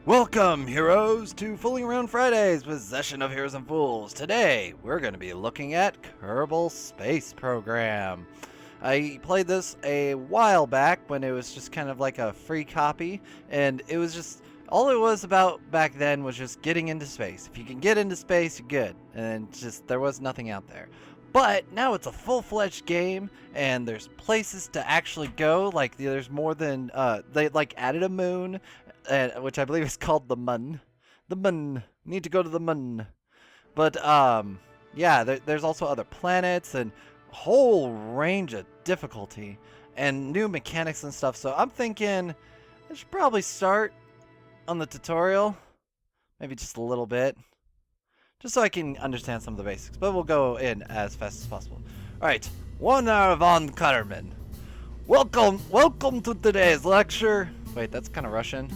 Welcome, heroes, to Fooling Around Fridays with Zeshin of Heroes and Fools. Today, we're going to be looking at Kerbal Space Program. I played this a while back when it was just kind of like a free copy, and it was just, all it was about back then was just getting into space. If you can get into space, you're good, and just, there was nothing out there. But now it's a full-fledged game, and there's places to actually go. Like, there's more than, they like added a moon, which I believe is called the Mun. The Mun. Need to go to the Mun. But, yeah, there's also other planets and a whole range of difficulty and new mechanics and stuff. So I'm thinking I should probably start on the tutorial. Maybe just a little bit. Just so I can understand some of the basics. But we'll go in as fast as possible. Alright. Warner von Carmen. Welcome to today's lecture. Wait, that's kind of Russian.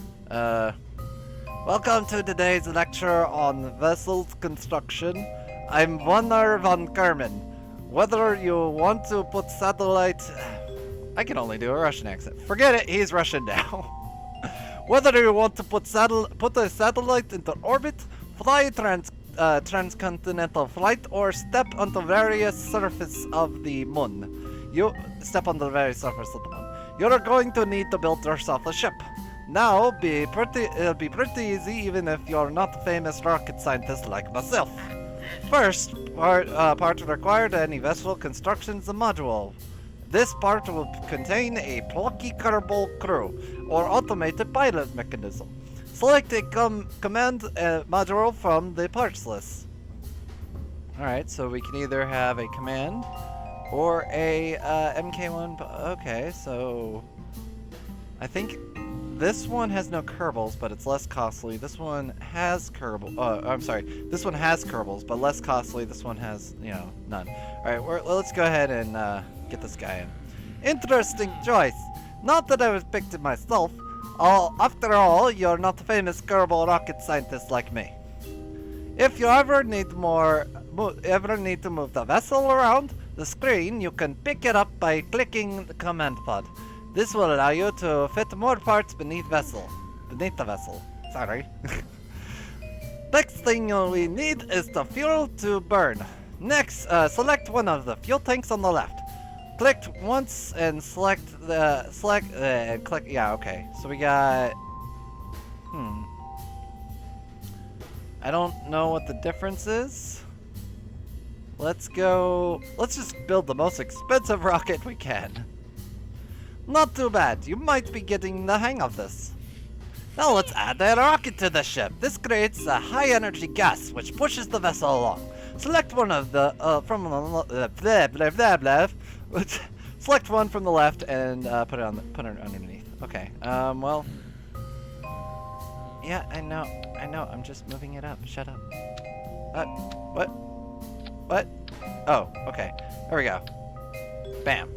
Welcome to today's lecture on vessels construction. I'm Warner von Carmen. Whether you want to put satellite... I can only do a Russian accent. Forget it, he's Russian now. Whether you want to put a satellite into orbit, fly transcontinental flight, or step onto various surface of the moon. You step on the very surface of the moon. You're going to need to build yourself a ship. Now, it'll be pretty easy even if you're not a famous rocket scientist like myself. First, part required any vessel construction is a module. This part will contain a plucky Kerbal crew, or automated pilot mechanism. Select a command module from the parts list. Alright, so we can either have a command or a MK1. Okay, so I think this one has no Kerbals, but it's less costly. This one has this one has Kerbals, but less costly. This one has, none. Alright, let's go ahead and get this guy in. Interesting choice. Not that I was picked it myself. After all, you're not a famous Kerbal rocket scientist like me. If you ever need to move the vessel around the screen, you can pick it up by clicking the command pod. This will allow you to fit more parts beneath the vessel. Sorry. Next thing we need is the fuel to burn. Next, select one of the fuel tanks on the left. Click once and click, yeah, okay. So we got, I don't know what the difference is. Let's just build the most expensive rocket we can. Not too bad, you might be getting the hang of this. Now let's add a rocket to the ship. This creates a high energy gas which pushes the vessel along. Select one of the, select one from the left and put it underneath. Okay, well, yeah, I know, I'm just moving it up, shut up. What? Oh, okay, there we go. Bam.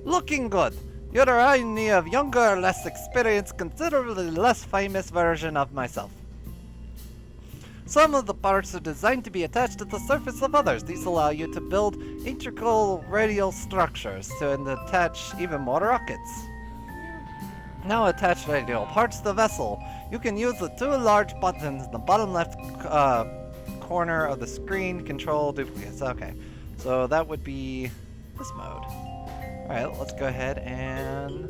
Looking good. You're a younger, less experienced, considerably less famous version of myself. Some of the parts are designed to be attached to the surface of others. These allow you to build integral radial structures and attach even more rockets. Now attach radial parts to the vessel. You can use the two large buttons in the bottom left corner of the screen. Control duplicates. Okay, so that would be this mode. Alright, let's go ahead and...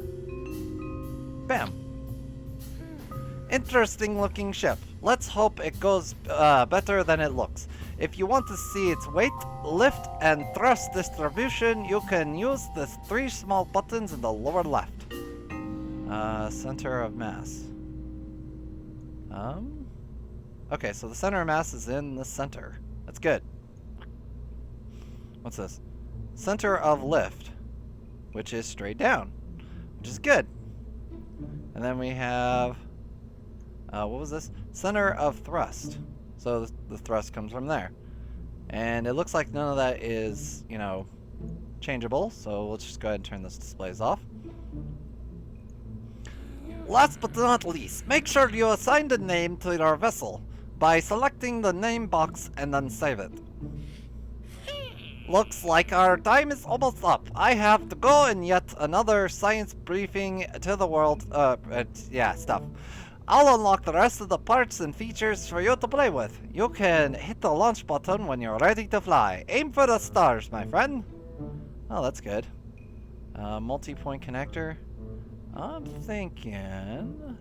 Bam! Interesting looking ship. Let's hope it goes better than it looks. If you want to see its weight, lift, and thrust distribution, you can use the three small buttons in the lower left. Center of mass. Okay, so the center of mass is in the center. That's good. What's this? Center of lift, which is straight down, which is good. And then we have... what was this? Center of thrust. So the thrust comes from there. And it looks like none of that is, changeable. So let's just go ahead and turn those displays off. Last but not least, make sure you assign a name to your vessel by selecting the name box and then save it. Looks like our time is almost up. I have to go in yet another science briefing to the world, stuff. I'll unlock the rest of the parts and features for you to play with. You can hit the launch button when you're ready to fly. Aim for the stars, my friend. Oh, that's good. Multi-point connector. I'm thinking...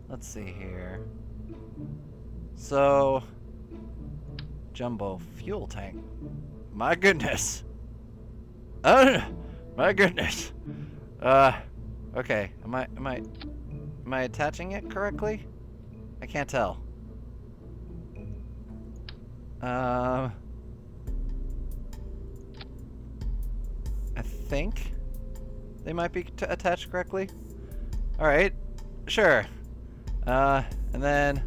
Let's see here. So... Jumbo fuel tank. My goodness. Oh, my goodness. Okay. Am I attaching it correctly? I can't tell. I think they might be attached correctly. Alright, sure. And then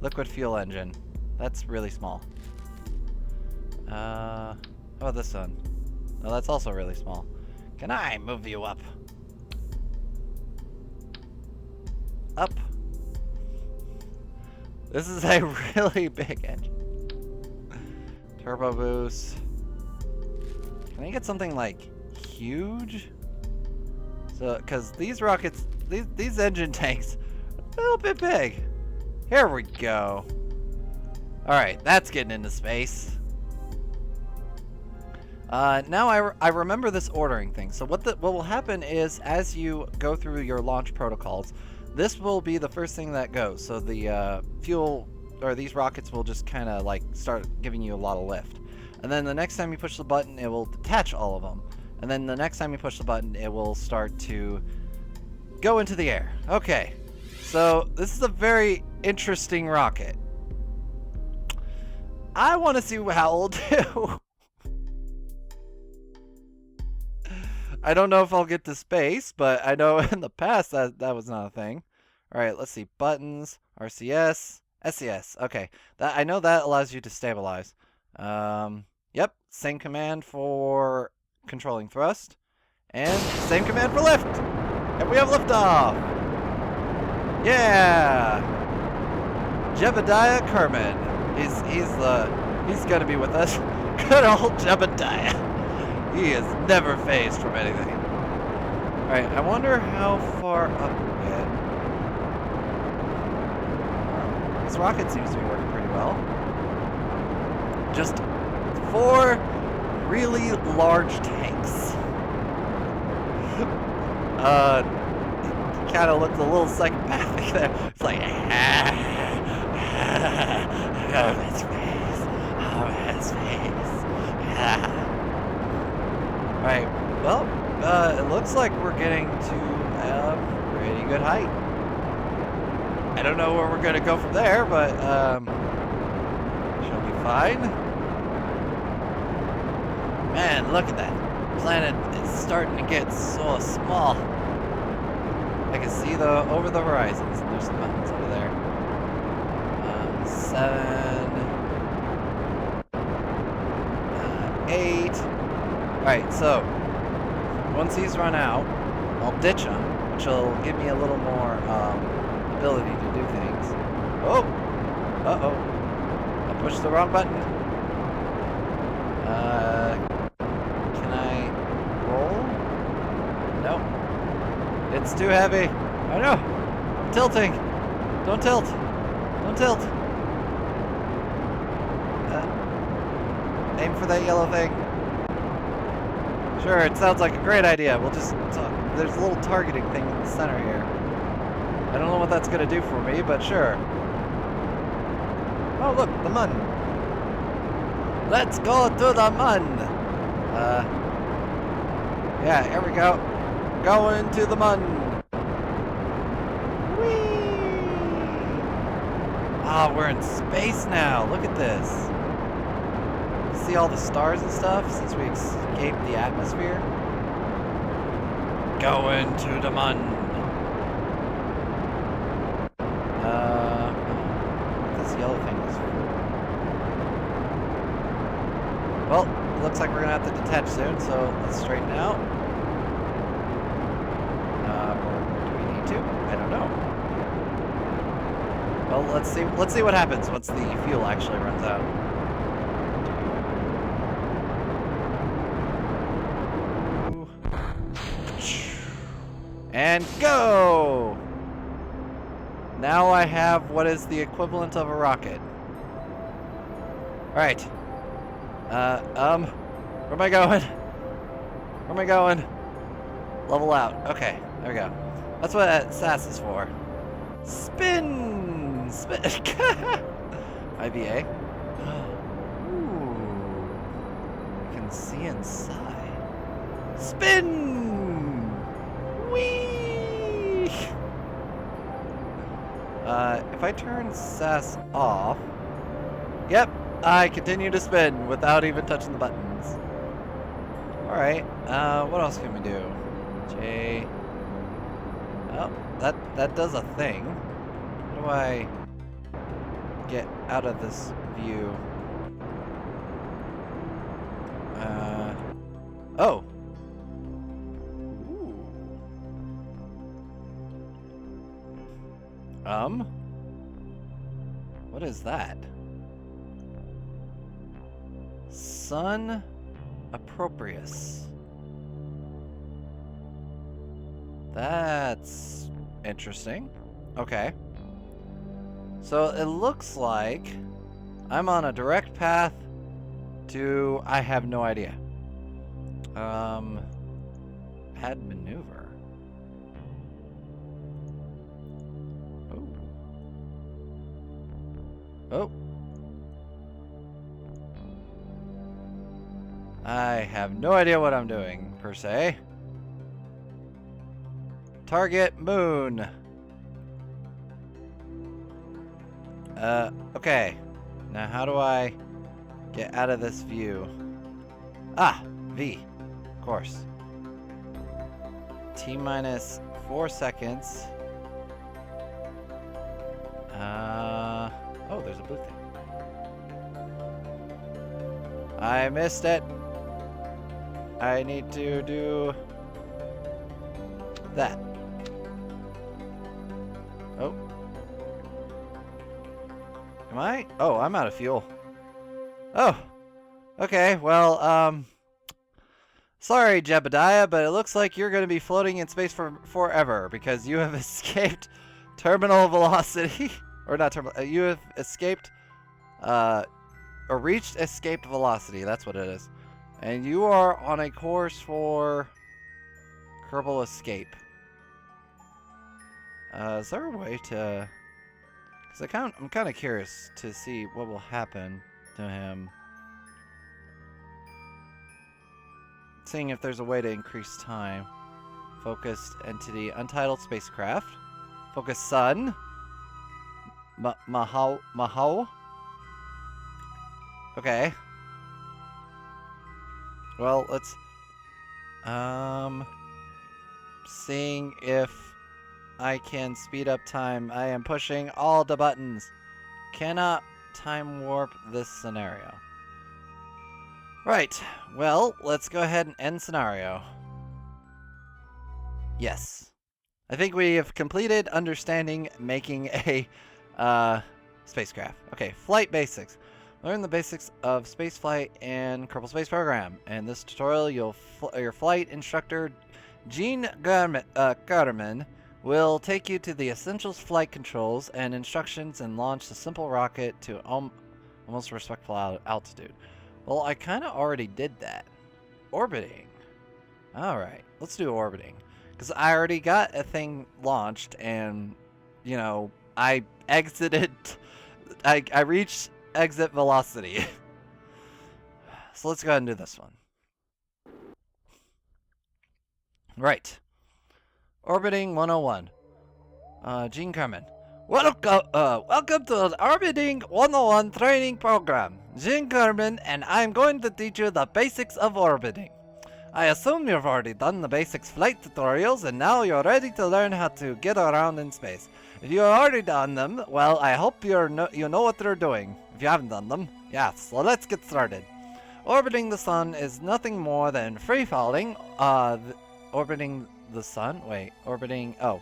liquid fuel engine. That's really small. How about this one? Oh, that's also really small. Can I move you up? Up. This is a really big engine. Turbo boost. Can I get something like huge? So, because these rockets, these engine tanks, a little bit big. Here we go. All right, that's getting into space. Now I remember this ordering thing. So what will happen is, as you go through your launch protocols, this will be the first thing that goes. So the fuel, or these rockets will just kind of like start giving you a lot of lift. And then the next time you push the button, it will detach all of them. And then the next time you push the button, it will start to go into the air. Okay, so this is a very interesting rocket. I want to see how it'll do. I don't know if I'll get to space, but I know in the past that was not a thing. All right, let's see. Buttons, RCS, SCS. Okay, I know that allows you to stabilize. Yep, same command for controlling thrust, and same command for lift. And we have liftoff. Yeah, Jebediah Kerman. He's gonna be with us. Good old Jebediah. He is never phased from anything. Alright, I wonder how far up we get. This rocket seems to be working pretty well. Just 4 really large tanks. It kind of looked a little psychopathic there. It's like, oh, his face. Oh, his face. Alright, well, it looks like we're getting to a pretty good height. I don't know where we're going to go from there, but she'll be fine. Man, look at that. Planet is starting to get so small. I can see over the horizons. There's some mountains over there. 7, 8. Alright, so once these run out, I'll ditch them, which will give me a little more ability to do things. Oh! Uh-oh. I pushed the wrong button. Can I roll? No. It's too heavy. I know. I'm tilting. Don't tilt. Don't tilt. Aim for that yellow thing. Sure, it sounds like a great idea. We'll just... there's a little targeting thing in the center here. I don't know what that's going to do for me, but sure. Oh, look, the mun. Let's go to the mun. Yeah, here we go. Going to the mun. Whee! Ah, we're in space now. Look at this. See all the stars and stuff since we escaped the atmosphere. Going to the mun. This yellow thing is for. Well, it looks like we're gonna have to detach soon, so let's straighten out. Or do we need to? I don't know. Well, let's see what happens once the fuel actually runs out. And go! Now I have what is the equivalent of a rocket. Alright. Where am I going? Where am I going? Level out. Okay, there we go. That's what SAS is for. Spin! Spin! IBA. Ooh. You can see inside. Spin! Whee! If I turn SAS off... Yep, I continue to spin without even touching the buttons. Alright, what else can we do? J... Oh, that does a thing. How do I get out of this view? Oh! Ooh. What is that? Sun Approprious. That's interesting. Okay. So it looks like I'm on a direct path to... I have no idea. Add maneuver. Oh. Oh. I have no idea what I'm doing, per se. Target moon. Okay. Now how do I get out of this view? Ah, V. Of course. T minus 4 seconds. Oh, there's a blue thing. I missed it. I need to do that. Oh. Am I? Oh, I'm out of fuel. Oh. Okay, well, sorry, Jebediah, but it looks like you're going to be floating in space for forever because you have escaped terminal velocity. Or not terminal, you have escaped, or reached escape velocity. That's what it is. And you are on a course for Kerbal Escape. Is there a way to... Because I'm kind of curious to see what will happen to him. Seeing if there's a way to increase time. Focused entity, untitled spacecraft. Focus sun. Mahau. Okay. Well, let's... Seeing if I can speed up time. I am pushing all the buttons. Cannot time warp this scenario. Right. Well, let's go ahead and end scenario. Yes. I think we have completed understanding making a spacecraft. Okay, flight basics. Learn the basics of spaceflight and Kerbal Space Program. In this tutorial, your flight instructor, Gene Garman, will take you to the essentials flight controls and instructions and launch the simple rocket to almost respectful altitude. Well, I kind of already did that. Orbiting. Alright, let's do orbiting. Because I already got a thing launched and, you know, I exited... I reached exit velocity. So let's go ahead and do this one. Right. Orbiting 101. Gene Carmen. Welcome to the Orbiting 101 training program. Gene Carmen, and I'm going to teach you the basics of orbiting. I assume you've already done the basics flight tutorials and now you're ready to learn how to get around in space. If you've already done them, well, I hope you know what they're doing. If you haven't done them, yeah, so let's get started. Orbiting the sun is nothing more than free falling. Orbiting the sun? Wait, orbiting... Oh,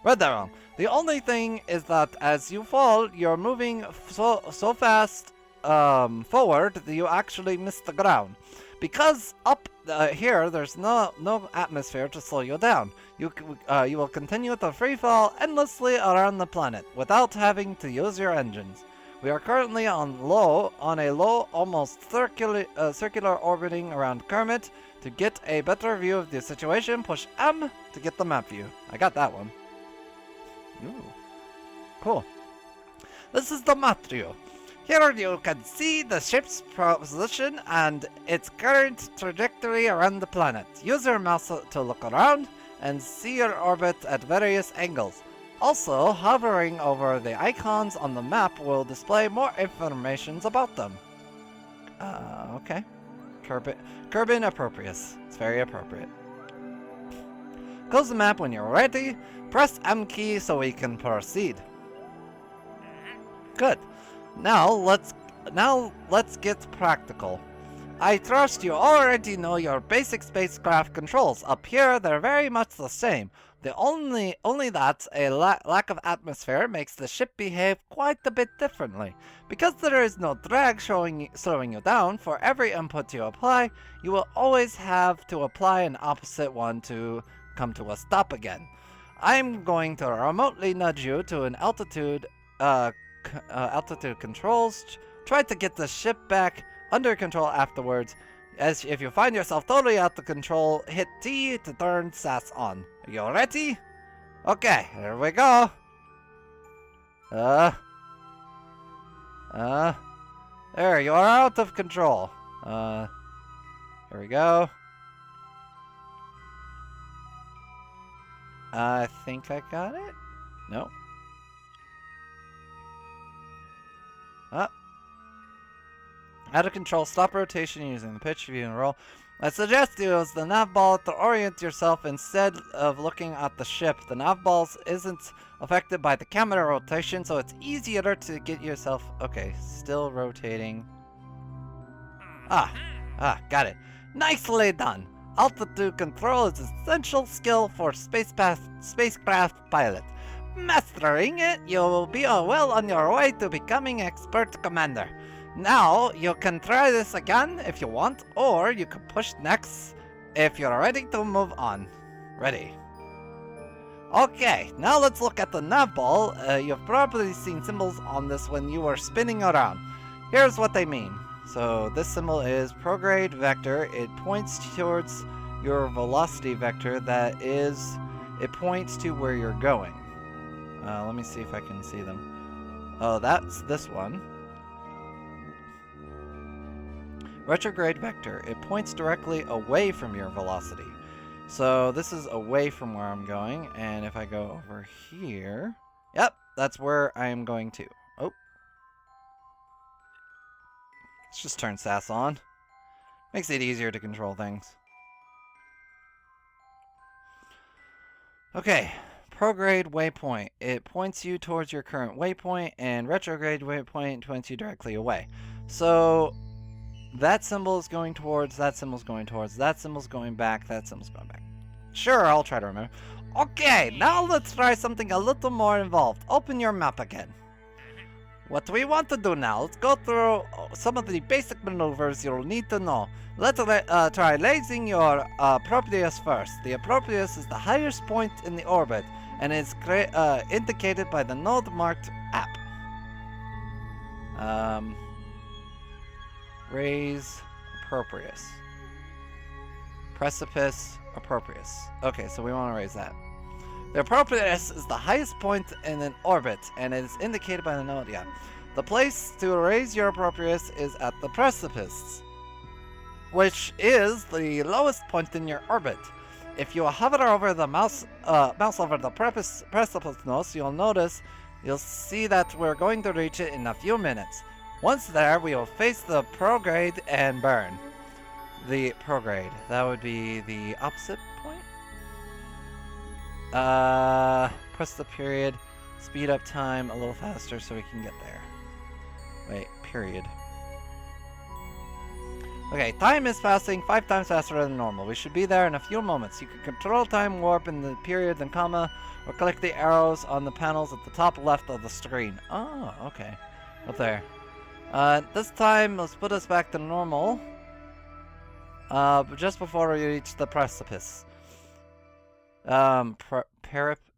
read that wrong. The only thing is that as you fall, you're moving so fast forward that you actually miss the ground. Because up here, there's no atmosphere to slow you down. You will continue to free fall endlessly around the planet without having to use your engines. We are currently on a low, almost circular orbiting around Kermit. To get a better view of the situation, push M to get the map view. I got that one. Ooh, cool. This is the map view. Here you can see the ship's position and its current trajectory around the planet. Use your mouse to look around and see your orbit at various angles. Also, hovering over the icons on the map will display more information about them. Okay. Kerbal appropriate. It's very appropriate. Close the map when you're ready. Press M key so we can proceed. Good. Now let's get practical. I trust you already know your basic spacecraft controls. Up here, they're very much the same. The only that a lack of atmosphere makes the ship behave quite a bit differently. Because there is no drag slowing you down, for every input you apply, you will always have to apply an opposite one to come to a stop again. I'm going to remotely nudge you to an altitude controls. Try to get the ship back under control afterwards. As if you find yourself totally out of control, hit T to turn SAS on. Are you ready? Okay, here we go. There, you are out of control. Here we go. I think I got it. No. Out of control, stop rotation using the pitch view and roll. I suggest you use the nav ball to orient yourself instead of looking at the ship. The nav ball isn't affected by the camera rotation, so it's easier to get yourself... Okay, still rotating. Got it. Nicely done. Altitude control is an essential skill for spacecraft pilot. Mastering it, you will be well on your way to becoming expert commander. Now, you can try this again if you want, or you can push next if you're ready to move on. Ready. Okay, now let's look at the nav ball. You've probably seen symbols on this when you were spinning around. Here's what they mean. So this symbol is prograde vector. It points towards your velocity vector. That is, it points to where you're going. Let me see if I can see them. Oh, that's this one. Retrograde vector. It points directly away from your velocity. So this is away from where I'm going, and if I go over here... Yep, that's where I am going to. Oh. Let's just turn SAS on. Makes it easier to control things. Okay. Prograde waypoint. It points you towards your current waypoint, and retrograde waypoint points you directly away. So... that symbol is going towards, that symbol's going towards, that symbol's going back, that symbol's going back. Sure, I'll try to remember. Okay, now let's try something a little more involved. Open your map again. What we want to do now, let's go through some of the basic maneuvers you'll need to know. Let's try raising your Proteus first. The Proteus is the highest point in the orbit, and is indicated by the node marked app. Raise Appropriate. Precipice Appropriate. Okay, so we want to raise that. The Appropriate is the highest point in an orbit, and it is indicated by the node. Yeah. The place to raise your Appropriate is at the precipice, which is the lowest point in your orbit. If you hover over the mouse over the precipice nose, you'll see that we're going to reach it in a few minutes. Once there, we will face the prograde and burn. The prograde. That would be the opposite point? Press the period. Speed up time a little faster so we can get there. Wait, period. Okay, time is passing 5 times faster than normal. We should be there in a few moments. You can control time warp in the period and comma, or click the arrows on the panels at the top left of the screen. Oh, okay. Up there. This time, let's put us back to normal. just before you reach the precipice.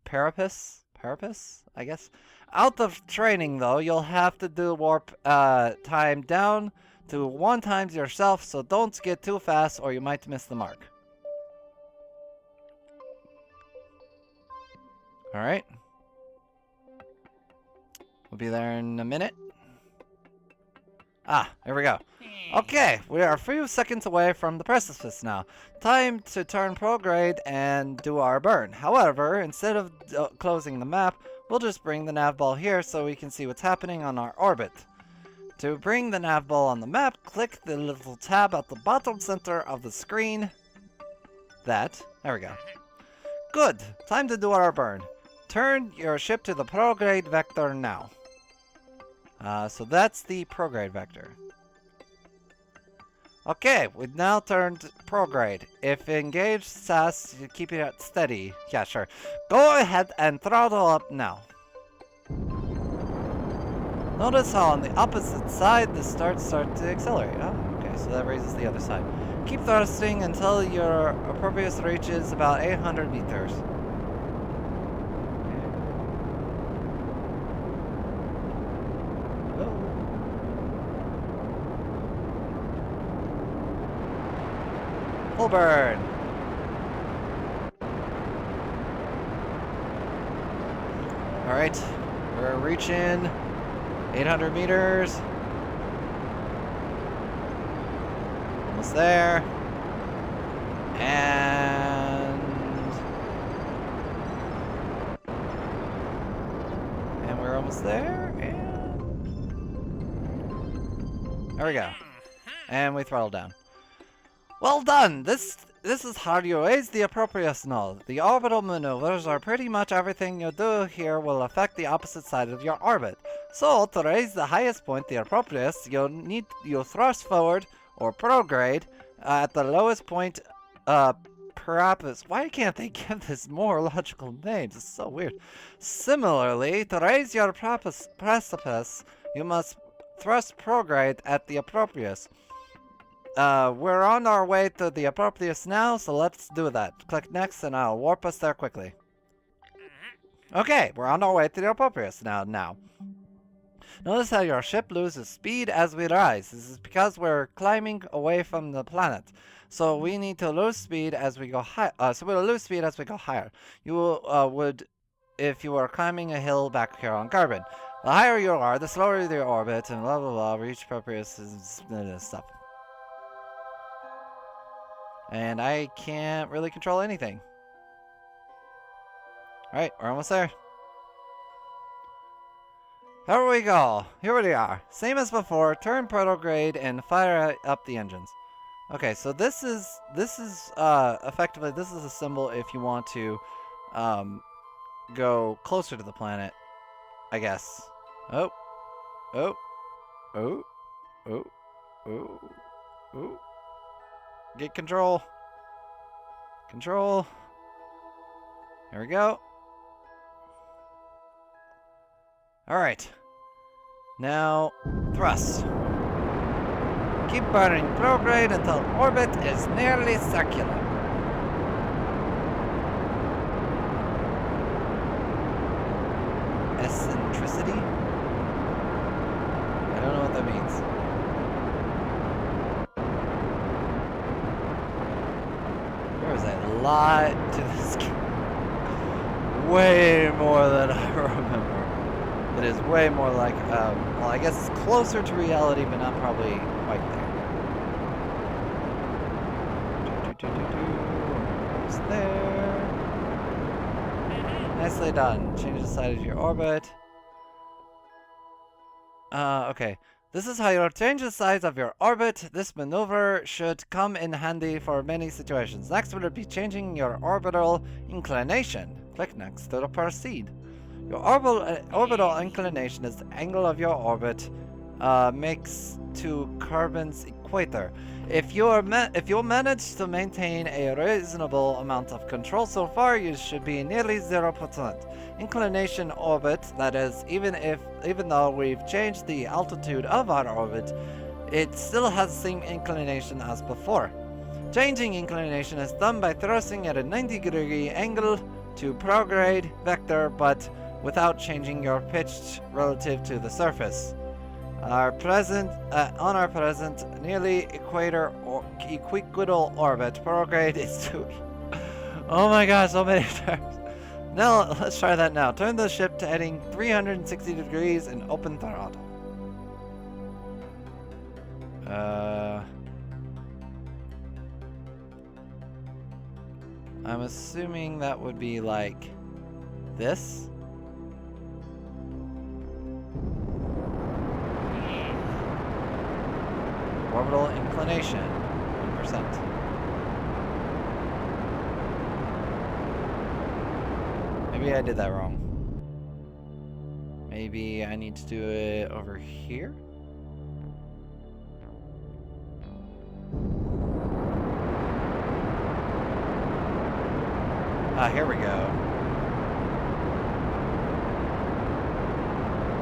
Parapus, I guess. Out of training, though, you'll have to do warp time down to 1 times yourself, so don't get too fast or you might miss the mark. Alright. We'll be there in a minute. Ah, here we go. Okay, we are a few seconds away from the precipice now. Time to turn prograde and do our burn. However, instead of closing the map, we'll just bring the nav ball here so we can see what's happening on our orbit. To bring the nav ball on the map, click the little tab at the bottom center of the screen. There we go. Good, time to do our burn. Turn your ship to the prograde vector now. So that's the prograde vector. Okay, we've now turned prograde. If engaged SAS, you keep it steady. Yeah, sure. Go ahead and throttle up now. Notice how on the opposite side the starts to accelerate. Oh, okay, so that raises the other side. Keep thrusting until your appropriate reaches about 800 meters. Full burn. Alright, we're reaching 800 meters. Almost there. And we're almost there. And there we go. And we throttle down. Well done! This is how you raise the appropriate null. The orbital maneuvers are pretty much everything you do here will affect the opposite side of your orbit. So, to raise the highest point, the appropriate, you'll thrust forward, or prograde, at the lowest point, perhaps. Why can't they give this more logical names? It's so weird. Similarly, to raise your precipice, you must thrust prograde at the appropriate. We're on our way to the appropriate now, so let's do that. Click next and I'll warp us there quickly. Okay, we're on our way to the appropriate now. Notice how your ship loses speed as we rise. This is because we're climbing away from the planet. So we need to lose speed as we go high. So we'll lose speed as we go higher. You would if you were climbing a hill back here on Carbon. The higher you are, the slower your orbit, and blah blah blah. Reach appropriate stuff. And I can't really control anything. Alright, we're almost there. Here we go. Here we are. Same as before. Turn protograde and fire up the engines. Okay, so this is effectively this is a symbol if you want to go closer to the planet, I guess. Oh. Get control. Control. There we go. Alright. Now, thrust. Keep burning prograde until orbit is nearly circular. Eccentricity? I don't know what that means. There's a lot to this game. Way more than I remember. It is way more like, well, I guess it's closer to reality, but not probably quite there. Almost there. Nicely done. Change the side of your orbit. Okay. This is how you change the size of your orbit. This maneuver should come in handy for many situations. Next will be changing your orbital inclination. Click next to proceed. Your orbital inclination is the angle of your orbit makes to Carbon's equator. If you manage to maintain a reasonable amount of control so far, you should be nearly 0%. Inclination orbit, that is, even though we've changed the altitude of our orbit, it still has the same inclination as before. Changing inclination is done by thrusting at a 90-degree angle to prograde vector, but without changing your pitch relative to the surface. On our present nearly equator or equidal orbit, prograde is to. Oh my gosh, so many terms. Now let's try that now. Turn the ship to heading 360 degrees and open throttle. I'm assuming that would be like this. Orbital inclination, 1%. Maybe I did that wrong. Maybe I need to do it over here? Ah, here we go.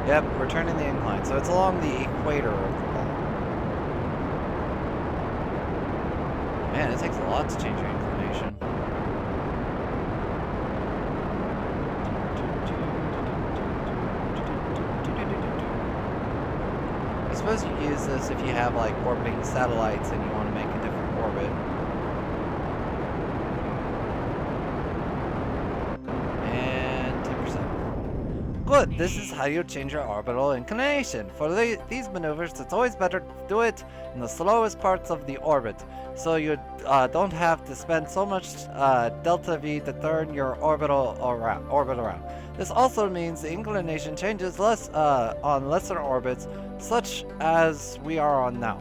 Yep, we're turning the incline, so it's along the equator of the ball. Man, it takes a lot to change your inclination. I suppose you use this if you have like orbiting satellites and you want to make a different orbit. And 10%. Good, this is how you change your orbital inclination. For these maneuvers, it's always better to do it in the slowest parts of the orbit, so you don't have to spend so much delta V to turn your orbit around. This also means the inclination changes less on lesser orbits, such as we are on now.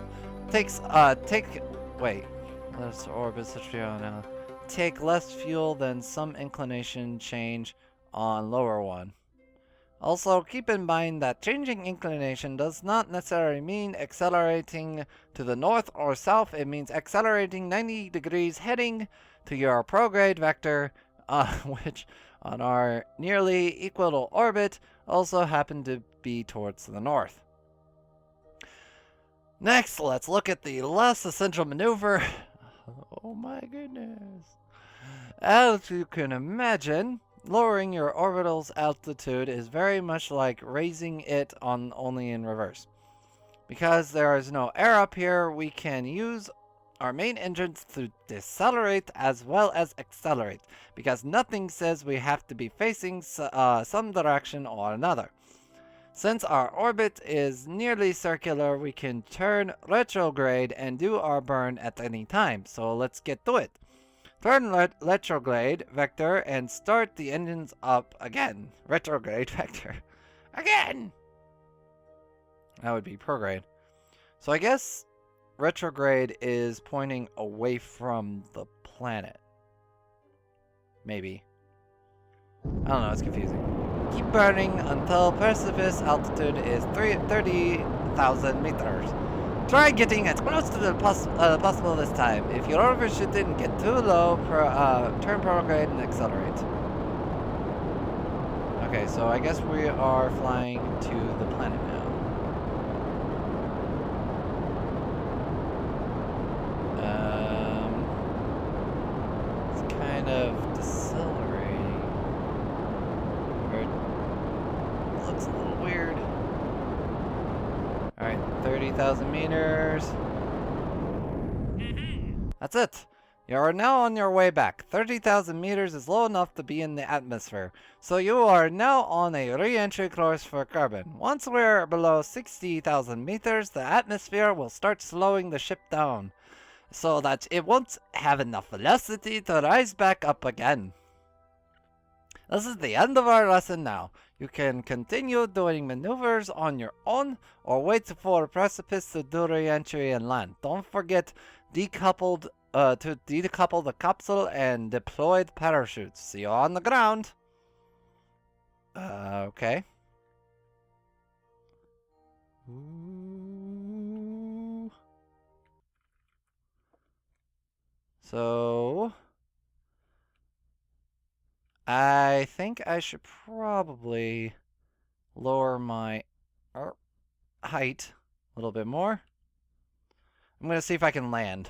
Lesser orbits such as we are on now. Take less fuel than some inclination change on lower one. Also, keep in mind that changing inclination does not necessarily mean accelerating to the north or south. It means accelerating 90 degrees heading to your prograde vector, which on our nearly equidal orbit also happen to be towards the north. Next, let's look at the less essential maneuver. Oh my goodness. As you can imagine, lowering your orbital's altitude is very much like raising it only in reverse. Because there is no air up here, we can use our main engines to decelerate as well as accelerate, because nothing says we have to be facing some direction or another. Since our orbit is nearly circular, we can turn retrograde and do our burn at any time, so let's get to it. Turn retrograde vector and start the engines up again. Retrograde vector. Again! That would be prograde. So I guess retrograde is pointing away from the planet. Maybe. I don't know, it's confusing. Keep burning until precipice altitude is 30,000 meters. Try getting as close to the possible this time. If you overshoot it and get too low, turn prograde and accelerate. Okay, so I guess we are flying to the planet now. It's kind of decelerating. Or it looks a little weird. Alright, 30,000 meters. That's it. You are now on your way back. 30,000 meters is low enough to be in the atmosphere, so you are now on a re-entry course for Carbon. Once we're below 60,000 meters, the atmosphere will start slowing the ship down, so that it won't have enough velocity to rise back up again. This is the end of our lesson now. You can continue doing maneuvers on your own, or wait for a precipice to do re-entry and land. Don't forget to decouple the capsule and deploy the parachutes. See you on the ground. Okay. Ooh. So I think I should probably lower my height a little bit more. I'm going to see if I can land.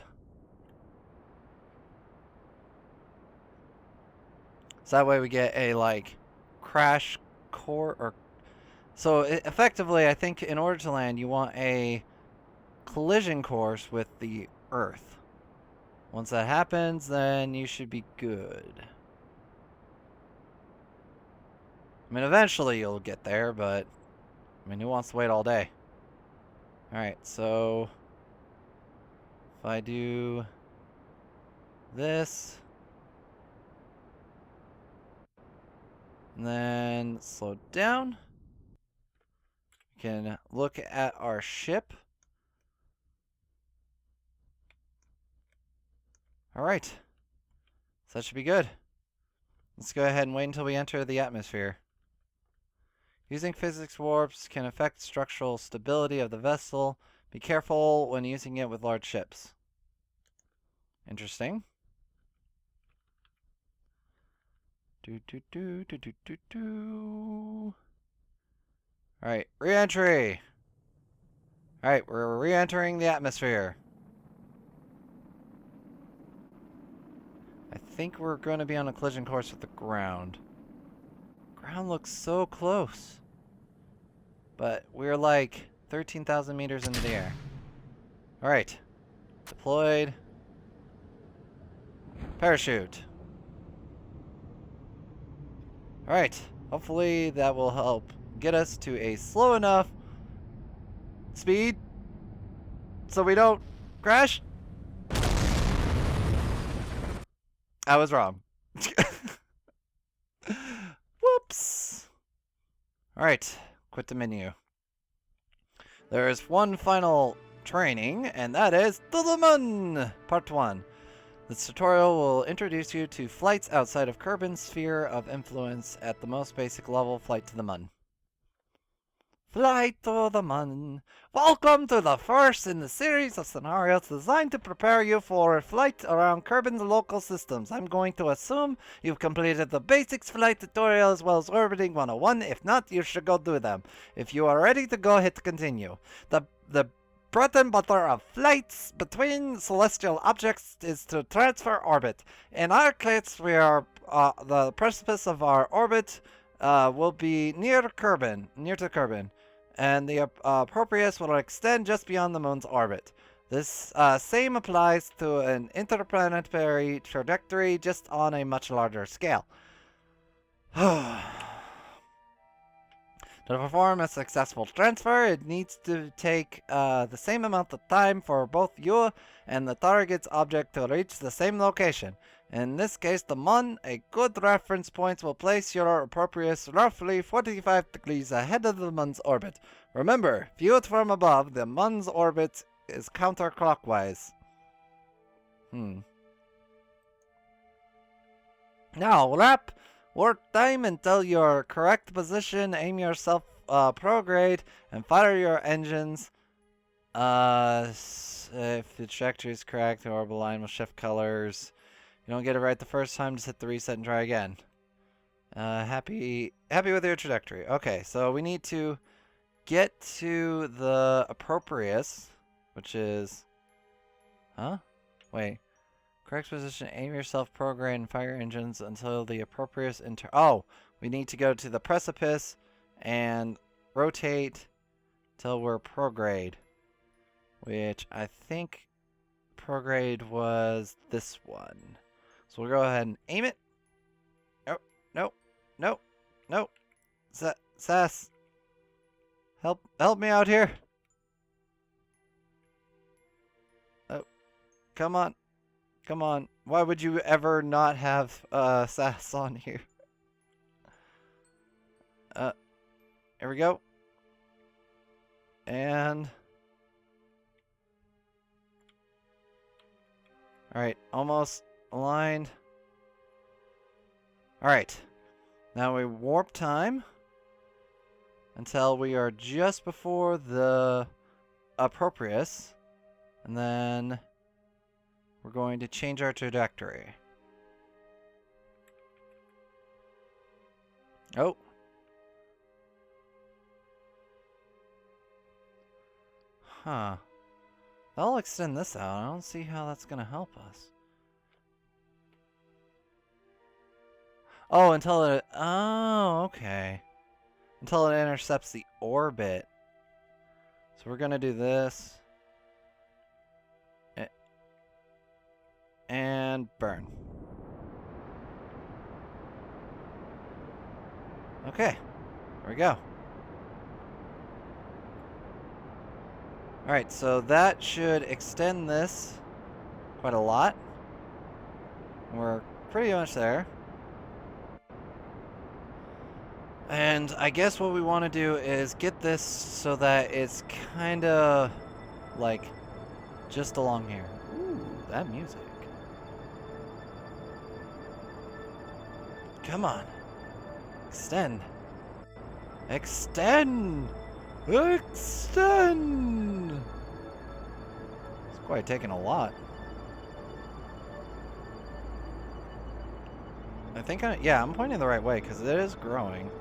So that way we get a, like, crash course, or... So, effectively, I think in order to land, you want a collision course with the Earth. Once that happens, then you should be good. I mean, eventually you'll get there, but... I mean, who wants to wait all day? Alright, so... If I do... this... and then slow down. We can look at our ship. Alright. So that should be good. Let's go ahead and wait until we enter the atmosphere. Using physics warps can affect structural stability of the vessel. Be careful when using it with large ships. Interesting. Alright, re-entry! Alright, we're re-entering the atmosphere. I think we're going to be on a collision course with the ground. Ground looks so close. But we're like 13,000 meters into the air. Alright. Deployed. Parachute. Alright. Hopefully that will help get us to a slow enough speed so we don't crash. I was wrong. Whoops. Alright. Quit the menu. There is one final training, and that is to the moon! Part 1. This tutorial will introduce you to flights outside of Kerbin's sphere of influence at the most basic level, flight to the moon. Flight to the moon. Welcome to the first in the series of scenarios designed to prepare you for a flight around Kerbin's local systems. I'm going to assume you've completed the basics flight tutorial as well as orbiting 101. If not, you should go do them. If you are ready to go, hit continue. The bread and butter of flights between celestial objects is to transfer orbit. In our case, we are the precipice of our orbit will be near to Kerbin, and the Proprius will extend just beyond the moon's orbit. This same applies to an interplanetary trajectory, just on a much larger scale. To perform a successful transfer, it needs to take the same amount of time for both you and the target's object to reach the same location. In this case, the Mun, a good reference point, will place your Proprius roughly 45 degrees ahead of the Mun's orbit. Remember, viewed from above, the Mun's orbit is counterclockwise. Now, wrap work time until your correct position, aim yourself prograde, and fire your engines. If the trajectory is correct, the orbital line will shift colors. You don't get it right the first time, just hit the reset and try again. Happy with your trajectory. Okay, so we need to get to the Proprius, which is... Huh? Wait. Correct position, aim yourself, prograde, and fire engines until the Proprius Oh! We need to go to the precipice and rotate till we're prograde. Which I think prograde was this one. So we'll go ahead and aim it. No. Sass. Help me out here. Oh, come on. Why would you ever not have Sass on here? Here we go. And alright, almost aligned. Alright. Now we warp time until we are just before the Proprius. And then we're going to change our trajectory. Oh. Huh. I'll extend this out. I don't see how that's going to help us. Oh, until it... Oh, okay. Until it intercepts the orbit. So we're gonna do this. And burn. Okay. There we go. Alright, so that should extend this quite a lot. We're pretty much there. And I guess what we want to do is get this so that it's kind of like just along here. Ooh, that music. Come on. Extend. Extend! Extend! It's quite taking a lot. I think I'm pointing the right way because it is growing.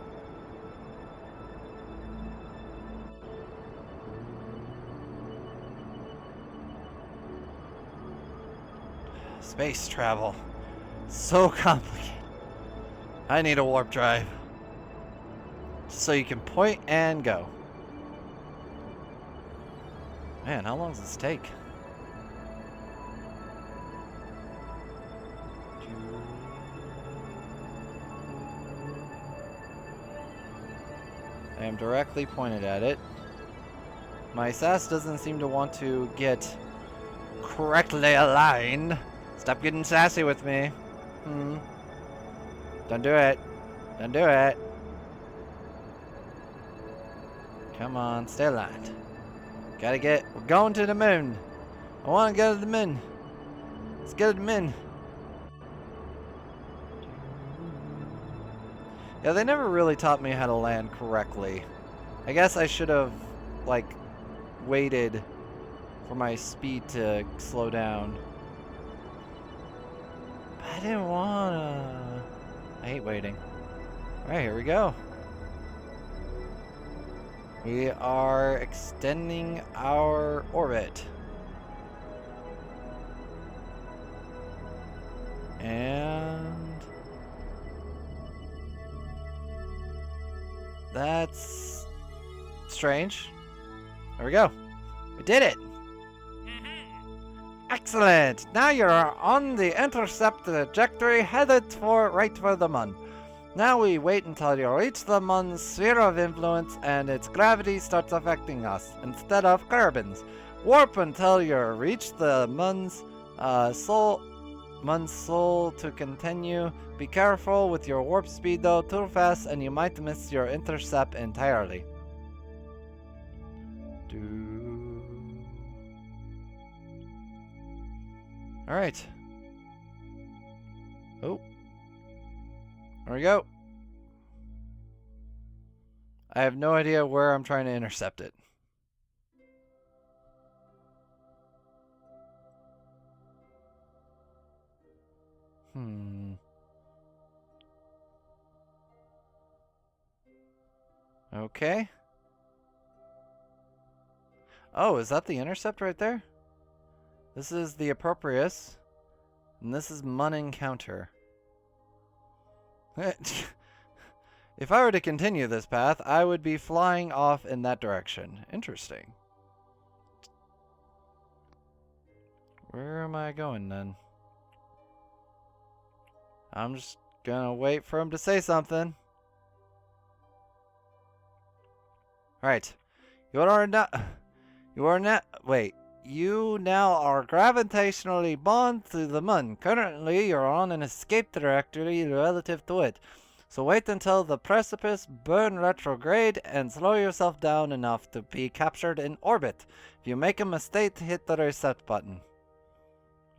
Space travel. So complicated. I need a warp drive. So you can point and go. Man, how long does this take? I am directly pointed at it. My sass doesn't seem to want to get correctly aligned. Stop getting sassy with me. Don't do it. Don't do it. Come on, stay aligned. We're going to the moon. I want to go to the moon. Let's go to the moon. Yeah, they never really taught me how to land correctly. I guess I should have, like, waited for my speed to slow down. But I didn't wanna. I hate waiting. Alright, here we go. We are extending our orbit. And that's strange. There we go. We did it. Excellent. Now you're on the intercept trajectory headed right for the moon. Now we wait until you reach the moon's sphere of influence and its gravity starts affecting us instead of carbons. Warp until you reach the moon's soul to continue. Be careful with your warp speed though, too fast and you might miss your intercept entirely. Alright. Oh. There we go. I have no idea where I'm trying to intercept it. Okay. Oh, is that the intercept right there? This is the Approprious. And this is Mun Encounter. If I were to continue this path, I would be flying off in that direction. Interesting. Where am I going then? I'm just gonna wait for him to say something. Alright. You now are gravitationally bound to the moon. Currently, you're on an escape trajectory relative to it. So wait until the precipice, burn retrograde, and slow yourself down enough to be captured in orbit. If you make a mistake, hit the reset button.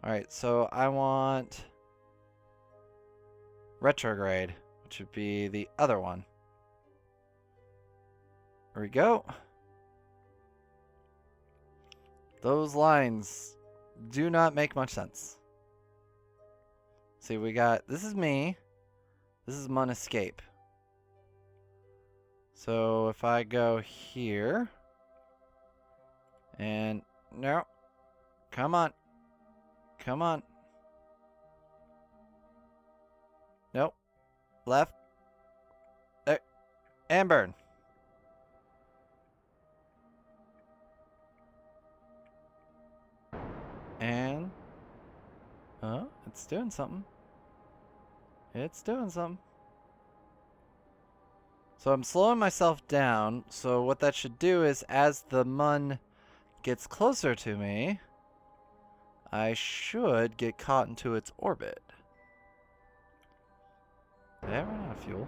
Alright, so I want retrograde, which would be the other one. There we go. Those lines do not make much sense. See, we got, this is me. This is Mun Escape. So if I go here. And, no. Come on. Come on. Nope. Left. There. And burn. And... oh, it's doing something. It's doing something. So I'm slowing myself down, so what that should do is as the mun gets closer to me, I should get caught into its orbit. Did I run out of fuel?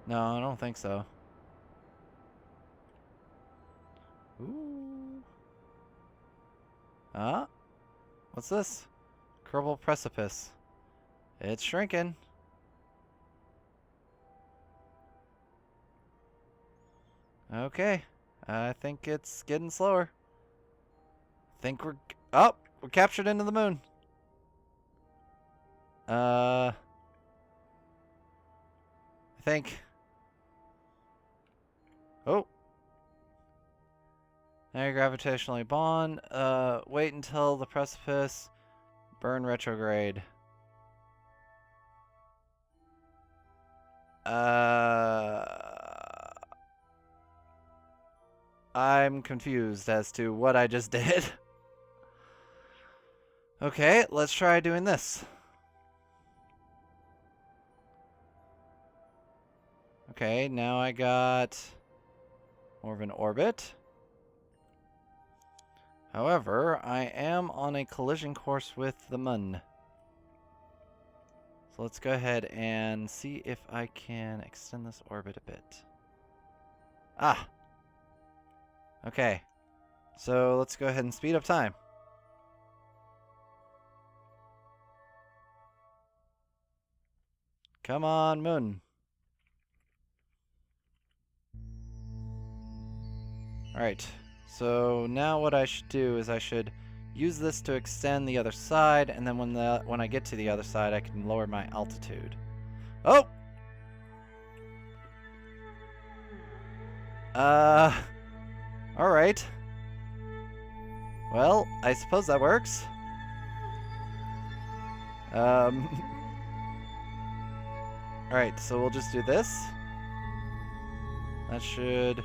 No, I don't think so. Ooh. Ah? What's this? Kerbal Precipice. It's shrinking. Okay. I think it's getting slower. I think we're... oh! We're captured into the moon. I think... oh! Now you're gravitationally bond. Wait until the precipice. Burn retrograde. I'm confused as to what I just did. Okay, let's try doing this. Okay, now I got more of an orbit. However, I am on a collision course with the moon. So let's go ahead and see if I can extend this orbit a bit. Ah! Okay. So let's go ahead and speed up time. Come on, moon. Alright. So now what I should do is I should use this to extend the other side, and then when I get to the other side, I can lower my altitude. Oh! Alright. Well, I suppose that works. Alright, so we'll just do this. That should...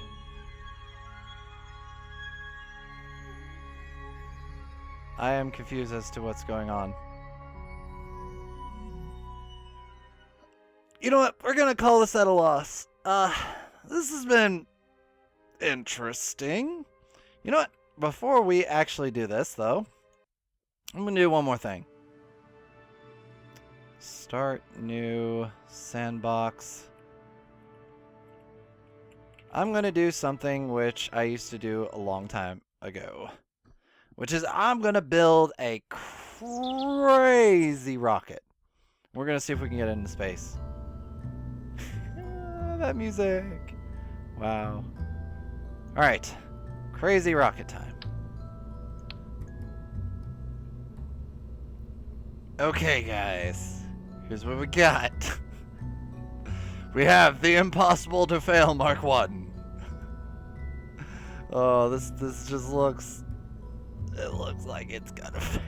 I am confused as to what's going on. You know what? We're gonna call this at a loss. This has been interesting. You know what? Before we actually do this, though, I'm gonna do one more thing. Start new sandbox. I'm gonna do something which I used to do a long time ago. Which is, I'm going to build a crazy rocket. We're going to see if we can get it into space. That music. Wow. Alright. Crazy rocket time. Okay, guys. Here's what we got. We have the impossible to fail Mark 1. Oh, this just looks... it looks like it's gonna fail.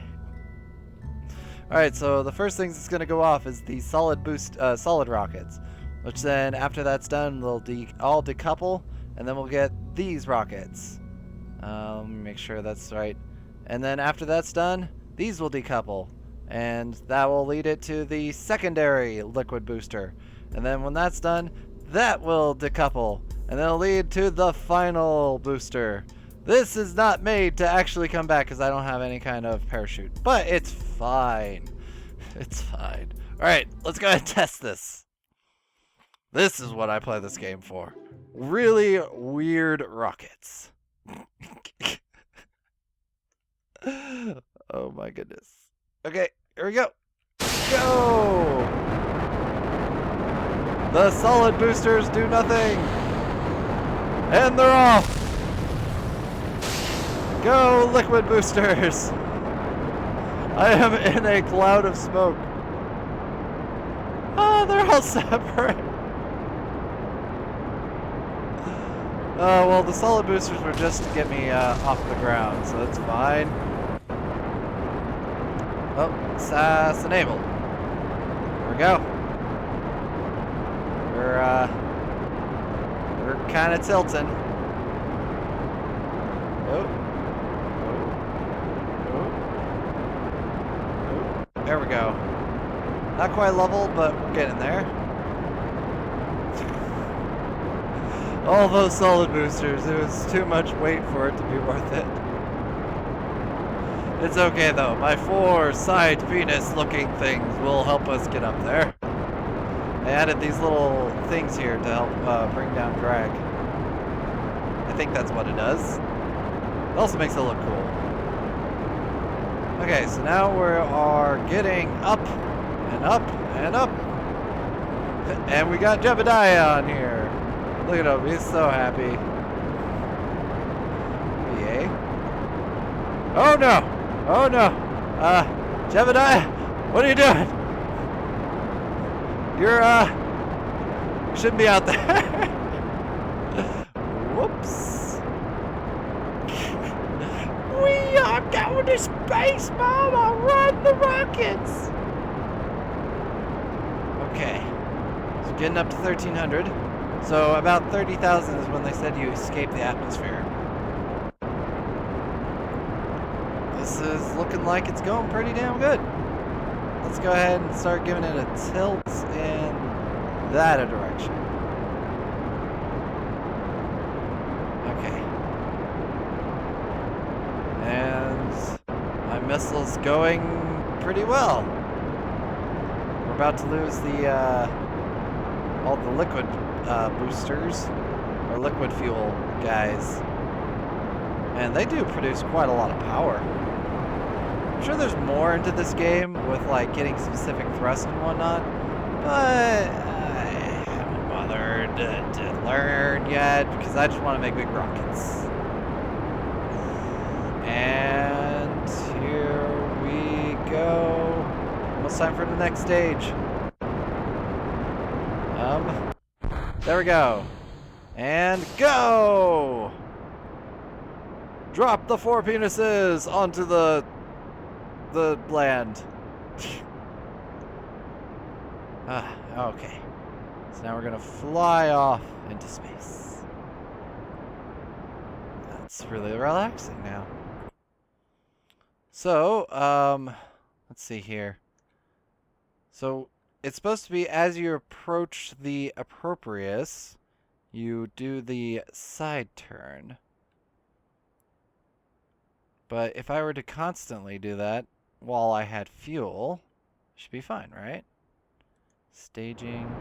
Alright, so the first things that's gonna go off is the solid rockets. Which then, after that's done, they'll all decouple, and then we'll get these rockets. Let me make sure that's right. And then after that's done, these will decouple. And that will lead it to the secondary liquid booster. And then when that's done, that will decouple. And then it'll lead to the final booster. This is not made to actually come back because I don't have any kind of parachute. But it's fine. It's fine. Alright, let's go ahead and test this. This is what I play this game for. Really weird rockets. Oh my goodness. Okay, here we go. Go! The solid boosters do nothing. And they're off. Go, liquid boosters! I am in a cloud of smoke. Oh, they're all separate. Oh, well, the solid boosters were just to get me off the ground, so that's fine. Oh, SAS enabled. We're we go. We're kind of tilting. Oh. There we go. Not quite level, but we're getting there. All those solid boosters, it was too much weight for it to be worth it. It's okay though, my 4 side penis looking things will help us get up there. I added these little things here to help bring down drag. I think that's what it does. It also makes it look cool. Okay, so now we are getting up and up and up. And we got Jebediah on here. Look at him, he's so happy. Yay. Oh no! Oh no! Jebediah, what are you doing? You're, you shouldn't be out there. Whoops. We are going to space, Mama! Run the rockets! Okay. So getting up to 1,300. So about 30,000 is when they said you escape the atmosphere. This is looking like it's going pretty damn good. Let's go ahead and start giving it a tilt in that direction. Okay. And my missile's going pretty well. We're about to lose the all the liquid boosters, or liquid fuel guys. And they do produce quite a lot of power. I'm sure there's more into this game with like getting specific thrust and whatnot, but I haven't bothered to learn yet because I just want to make big rockets. And here we go. Almost time for the next stage. There we go. And go! Drop the 4 penises onto the land. Okay. So now we're gonna fly off into space. That's really relaxing now. So, let's see here. So, it's supposed to be as you approach the approprious, you do the side turn. But if I were to constantly do that while I had fuel, should be fine, right? Staging.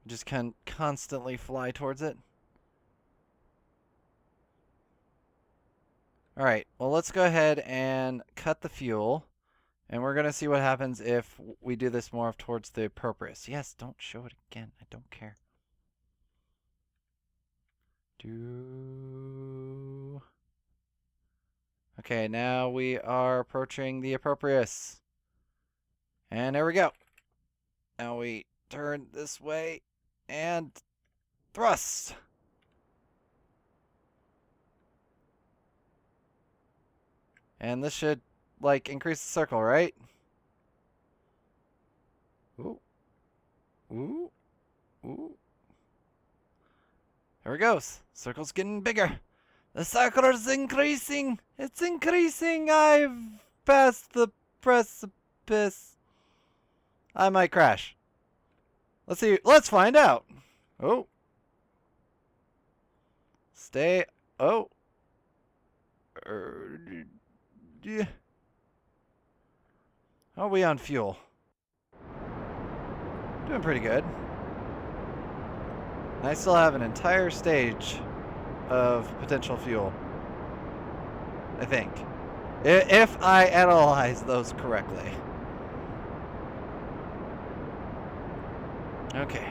Just constantly fly towards it. Alright, well let's go ahead and cut the fuel. And we're going to see what happens if we do this more towards the appropriate. Yes, don't show it again. I don't care. Okay, now we are approaching the appropriate. And there we go. Now we turn this way and thrust. And this should like increase the circle, right? Ooh. Ooh. Ooh. There it goes. Circle's getting bigger. The circle's increasing. It's increasing. I've passed the precipice. I might crash. Let's see. Let's find out. Oh. Stay. Oh. Yeah. How are we on fuel? Doing pretty good. I still have an entire stage of potential fuel. I think. If I analyze those correctly. Okay.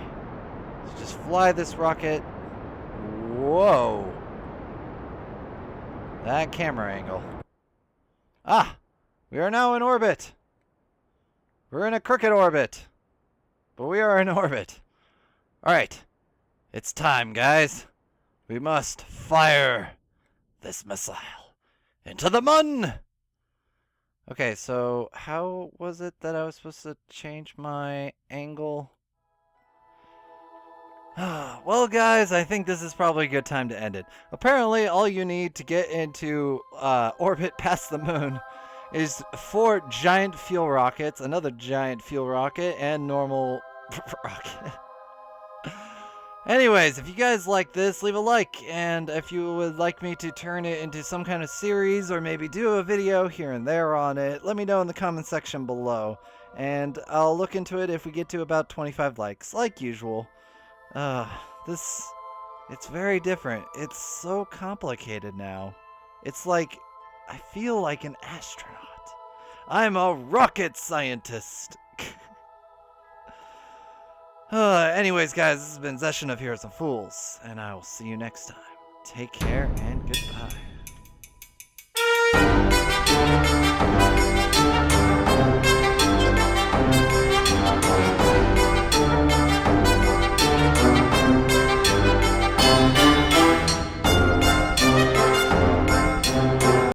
Let's just fly this rocket. Whoa. That camera angle. Ah! We are now in orbit. We're in a crooked orbit. But we are in orbit. Alright. It's time, guys. We must fire this missile into the moon. Okay, so how was it that I was supposed to change my angle? Well, guys, I think this is probably a good time to end it. Apparently, all you need to get into orbit past the moon is 4 giant fuel rockets, another giant fuel rocket, and normal rocket. Anyways, if you guys like this, leave a like, and if you would like me to turn it into some kind of series or maybe do a video here and there on it, let me know in the comment section below, and I'll look into it if we get to about 25 likes, like usual. It's very different. It's so complicated now. It's like, I feel like an astronaut. I'm a rocket scientist. Anyways, guys, this has been Zeshin of Heroes and Fools, and I will see you next time. Take care and goodbye.